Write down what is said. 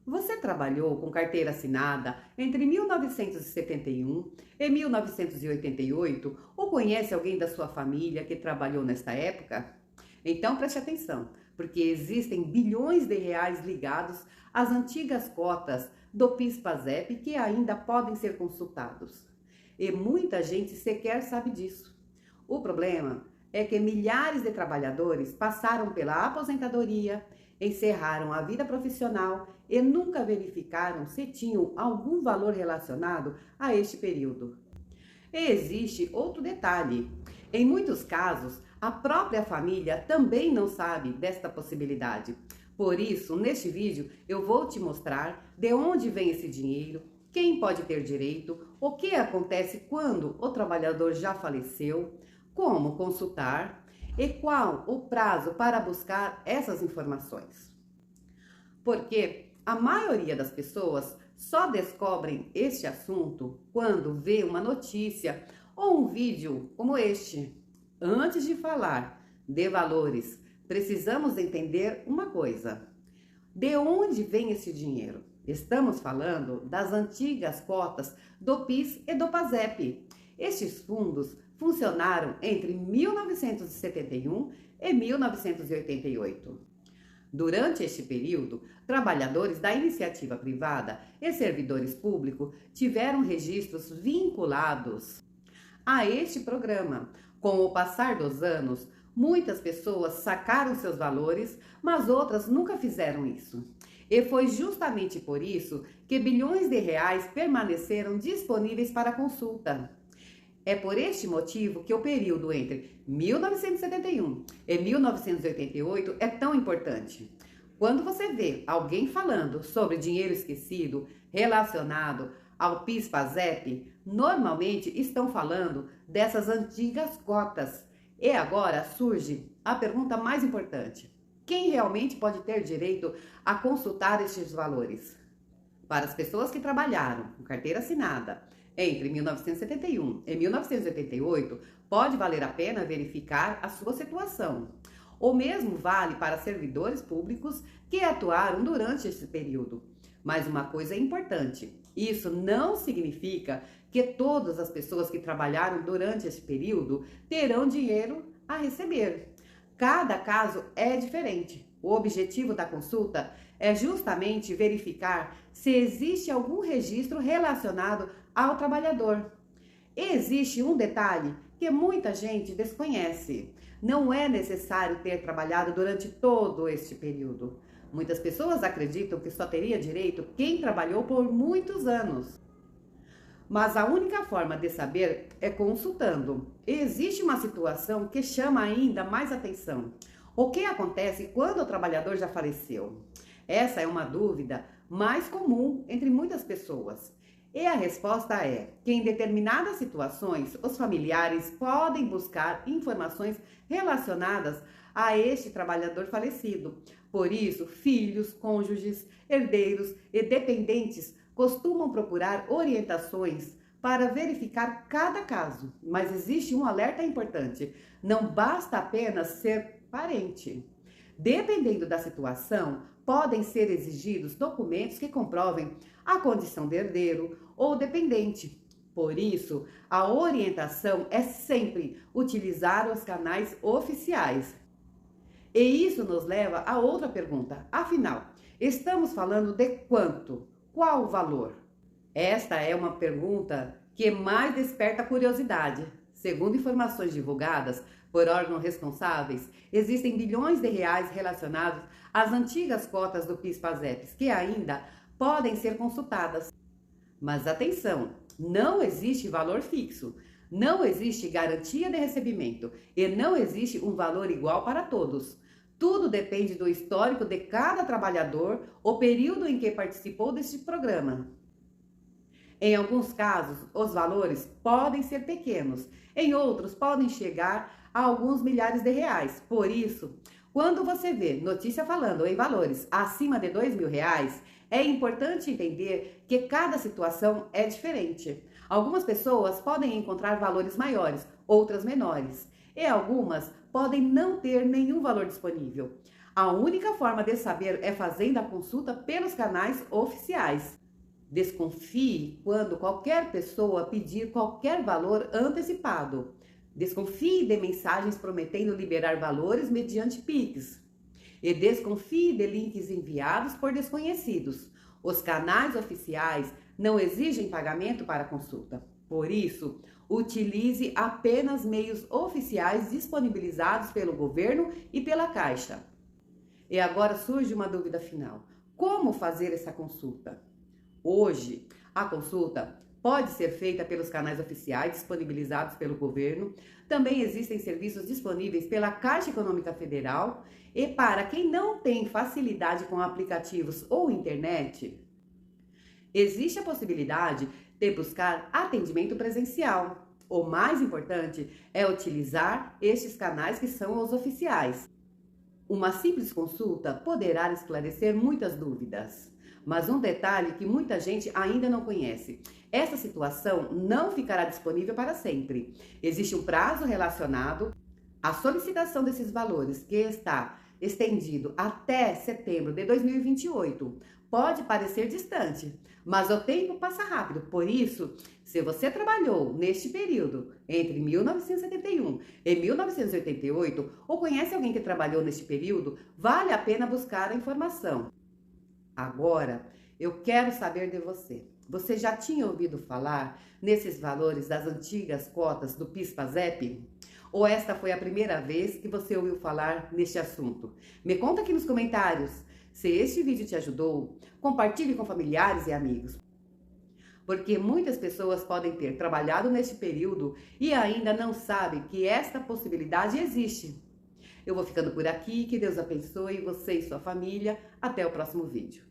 Você trabalhou com carteira assinada entre 1971 e 1988 ou conhece alguém da sua família que trabalhou nesta época? Então preste atenção, porque existem bilhões de reais ligados às antigas cotas do PIS/PASEP que ainda podem ser consultados. E muita gente sequer sabe disso. O problema é que milhares de trabalhadores passaram pela aposentadoria, encerraram a vida profissional e nunca verificaram se tinham algum valor relacionado a este período. E existe outro detalhe: em muitos casos, a própria família também não sabe desta possibilidade. Por isso, neste vídeo, eu vou te mostrar de onde vem esse dinheiro, quem pode ter direito, o que acontece quando o trabalhador já faleceu, como consultar e qual o prazo para buscar essas informações. Porque a maioria das pessoas só descobrem este assunto quando vê uma notícia ou um vídeo como este. Antes de falar de valores, precisamos entender uma coisa: de onde vem esse dinheiro? Estamos falando das antigas cotas do PIS e do PASEP. Estes fundos funcionaram entre 1971 e 1988. Durante este período, trabalhadores da iniciativa privada e servidores públicos tiveram registros vinculados a este programa. Com o passar dos anos, muitas pessoas sacaram seus valores, mas outras nunca fizeram isso. E foi justamente por isso que bilhões de reais permaneceram disponíveis para consulta. É por este motivo que o período entre 1971 e 1988 é tão importante. Quando você vê alguém falando sobre dinheiro esquecido relacionado ao PIS/PASEP, normalmente estão falando dessas antigas cotas. E agora surge a pergunta mais importante: quem realmente pode ter direito a consultar estes valores? Para as pessoas que trabalharam com carteira assinada entre 1971 e 1988, pode valer a pena verificar a sua situação. O mesmo vale para servidores públicos que atuaram durante esse período. Mas uma coisa é importante: isso não significa que todas as pessoas que trabalharam durante esse período terão dinheiro a receber. Cada caso é diferente. O objetivo da consulta é justamente verificar se existe algum registro relacionado ao trabalhador. Existe um detalhe que muita gente desconhece: não é necessário ter trabalhado durante todo este período. Muitas pessoas acreditam que só teria direito quem trabalhou por muitos anos. Mas a única forma de saber é consultando. Existe uma situação que chama ainda mais atenção: o que acontece quando o trabalhador já faleceu? Essa é uma dúvida mais comum entre muitas pessoas. E a resposta é que em determinadas situações, os familiares podem buscar informações relacionadas a este trabalhador falecido. Por isso, filhos, cônjuges, herdeiros e dependentes costumam procurar orientações para verificar cada caso. Mas existe um alerta importante: não basta apenas ser parente. Dependendo da situação, podem ser exigidos documentos que comprovem a condição de herdeiro ou dependente. Por isso, a orientação é sempre utilizar os canais oficiais. E isso nos leva a outra pergunta: afinal, estamos falando de quanto? Qual o valor? Esta é uma pergunta que mais desperta curiosidade. Segundo informações divulgadas por órgãos responsáveis, existem bilhões de reais relacionados às antigas cotas do PIS/PASEP que ainda podem ser consultadas. Mas atenção, não existe valor fixo, não existe garantia de recebimento e não existe um valor igual para todos. Tudo depende do histórico de cada trabalhador, o período em que participou deste programa. Em alguns casos, os valores podem ser pequenos, em outros podem chegar a alguns milhares de reais. Por isso, quando você vê notícia falando em valores acima de R$ 2.000, é importante entender que cada situação é diferente. Algumas pessoas podem encontrar valores maiores, outras menores, e algumas podem não ter nenhum valor disponível. A única forma de saber é fazendo a consulta pelos canais oficiais. Desconfie quando qualquer pessoa pedir qualquer valor antecipado. Desconfie de mensagens prometendo liberar valores mediante Pix. E desconfie de links enviados por desconhecidos. Os canais oficiais não exigem pagamento para consulta. Por isso, utilize apenas meios oficiais disponibilizados pelo governo e pela Caixa. E agora surge uma dúvida final: como fazer essa consulta? Hoje, a consulta pode ser feita pelos canais oficiais disponibilizados pelo governo. Também existem serviços disponíveis pela Caixa Econômica Federal. E para quem não tem facilidade com aplicativos ou internet, existe a possibilidade de buscar atendimento presencial. O mais importante é utilizar estes canais que são os oficiais. Uma simples consulta poderá esclarecer muitas dúvidas. Mas um detalhe que muita gente ainda não conhece: essa situação não ficará disponível para sempre. Existe um prazo relacionado à solicitação desses valores, que está estendido até setembro de 2028. Pode parecer distante, mas o tempo passa rápido. Por isso, se você trabalhou neste período entre 1971 e 1988, ou conhece alguém que trabalhou neste período, vale a pena buscar a informação. Agora, eu quero saber de você. Você já tinha ouvido falar nesses valores das antigas cotas do PIS/PASEP? Ou esta foi a primeira vez que você ouviu falar neste assunto? Me conta aqui nos comentários. Se este vídeo te ajudou, compartilhe com familiares e amigos. Porque muitas pessoas podem ter trabalhado neste período e ainda não sabem que esta possibilidade existe. Eu vou ficando por aqui, que Deus abençoe você e sua família. Até o próximo vídeo.